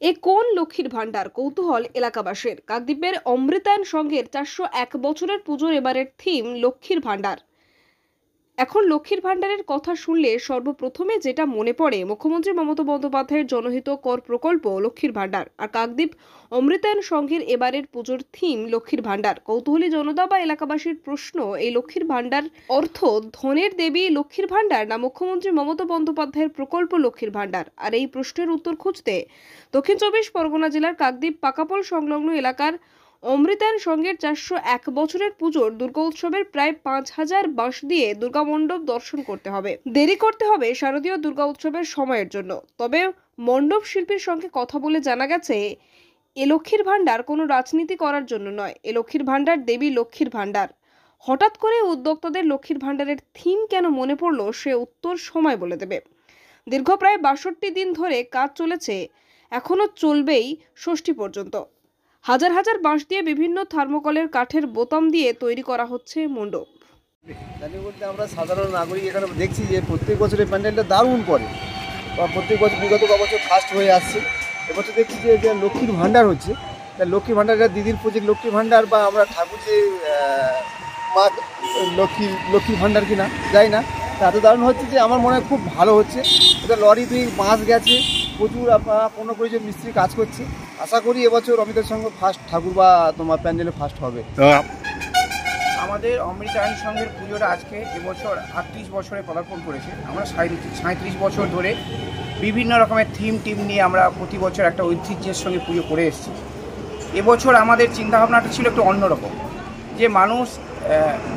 এ কোন লক্ষ্মীর ভান্ডার? কৌতূহল এলাকাবাসীর। কাকদ্বীপের অমৃতায়ন সংঘের 401 বছরের পুজোর এবারের থিম লক্ষ্মীর ভান্ডার। এখন লক্ষ্মীর ভান্ডারের কথা শুনলে সর্বপ্রথমে যেটা মনে পড়ে মুখ্যমন্ত্রী মমতা বন্দ্যোপাধ্যায়ের জনহিত কর প্রকল্প লক্ষ্মীর ভান্ডার। আর কাকদ্বীপ অমৃতায়ন সংঘের এবারের পুজোর থিম লক্ষ্মীর ভান্ডার। কৌতূহলী জনতা বা এলাকাবাসীর প্রশ্ন, এই লক্ষ্মীর ভান্ডার অর্থ ধনের দেবী লক্ষ্মীর ভান্ডার, না মুখ্যমন্ত্রী মমতা বন্দ্যোপাধ্যায়ের প্রকল্প লক্ষ্মীর ভান্ডার? আর এই প্রশ্নের উত্তর খুঁজতে দক্ষিণ চব্বিশ পরগনা জেলার কাকদ্বীপ পাকাপোল সংলগ্ন এলাকার অমৃতায়ন সংঘের 401 বছরের পুজোর দুর্গা উৎসবের প্রায় 5000 বাঁশ দিয়ে দুর্গা মণ্ডপ দর্শন করতে হবে। দেরি করতে হবে শারদীয় দুর্গা উৎসবের সময়ের জন্য। তবে মণ্ডপ শিল্পীর সঙ্গে কথা বলে জানা গেছে, এ লক্ষ্মীর ভান্ডার কোনো রাজনীতি করার জন্য নয়। এ লক্ষ্মীর ভান্ডার দেবী লক্ষ্মীর ভান্ডার। হঠাৎ করে উদ্যোক্তাদের লক্ষ্মীর ভান্ডারের থিম কেন মনে পড়লো, সে উত্তর সময় বলে দেবে। দীর্ঘ প্রায় 62 দিন ধরে কাজ চলেছে, এখনো চলবেই ষষ্ঠী পর্যন্ত। হাজার হাজার বাঁশ দিয়ে বিভিন্ন থার্মোকলের কাঠের বোতাম দিয়ে তৈরি করা হচ্ছে মণ্ডপ। জানি বলতে আমরা সাধারণ নাগরিক এখানে দেখছি যে প্রত্যেক বছরের প্যান্ডেলটা দারুণ করে, বা প্রত্যেক বছর বিগত বছর ফার্স্ট হয়ে আসছে। এবছর দেখছি যে লক্ষ্মীর ভাণ্ডার হচ্ছে। তা লক্ষ্মীর ভাণ্ডারটা দিদির প্রজেক্ট লক্ষ্মীর ভাণ্ডার, বা আমরা ঠাকুর যে মা লক্ষ্মীর ভাণ্ডার কিনা যাই না, তা এত দারুণ হচ্ছে যে আমার মনে হয় খুব ভালো হচ্ছে। এটা লরি দুই বাঁশ গেছে, প্রচুর 15-20 জন মিস্ত্রি কাজ করছে। আশা করি এবছর অমিতার সঙ্গে ফার্স্ট ঠাকুর বা তোমার প্যান্ডেলে ফার্স্ট হবে। আমাদের অমৃতায়ন সংঘের পুজোটা আজকে এবছর 38 বছরে পদার্পণ করেছে। আমরা 37 বছর ধরে বিভিন্ন রকমের থিম নিয়ে আমরা প্রতি বছর একটা ঐতিহ্যের সঙ্গে পুজো করে এসেছি। এবছর আমাদের চিন্তাভাবনাটা ছিল একটু অন্যরকম, যে মানুষ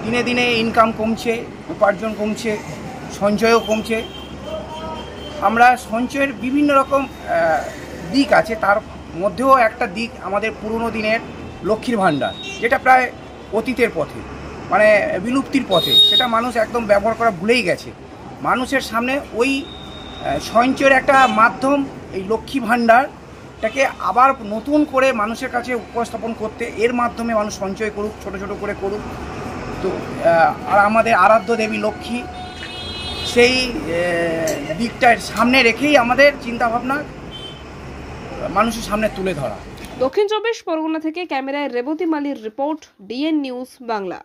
দিনে দিনে ইনকাম কমছে, উপার্জন কমছে, সঞ্চয়ও কমছে। আমরা সঞ্চয়ের বিভিন্ন রকম দিক আছে, তার মধ্যেও একটা দিক আমাদের পুরনো দিনের লক্ষ্মীর ভাণ্ডার, যেটা প্রায় অতীতের পথে, মানে বিলুপ্তির পথে। সেটা মানুষ একদম ব্যবহার করা ভুলেই গেছে। মানুষের সামনে ওই সঞ্চয়ের একটা মাধ্যম এই লক্ষ্মী ভাণ্ডারটাকে আবার নতুন করে মানুষের কাছে উপস্থাপন করতে, এর মাধ্যমে মানুষ সঞ্চয় করুক, ছোট ছোট করে করুক। তো আর আমাদের আরাধ্য দেবী লক্ষ্মী, সেই দিকটার সামনে রেখেই আমাদের চিন্তাভাবনা মানুষের সামনে তুলে ধরা। দক্ষিণ চব্বিশ পরগনা থেকে ক্যামেরায় রেবতী মালির রিপোর্ট, ডিএন নিউজ বাংলা।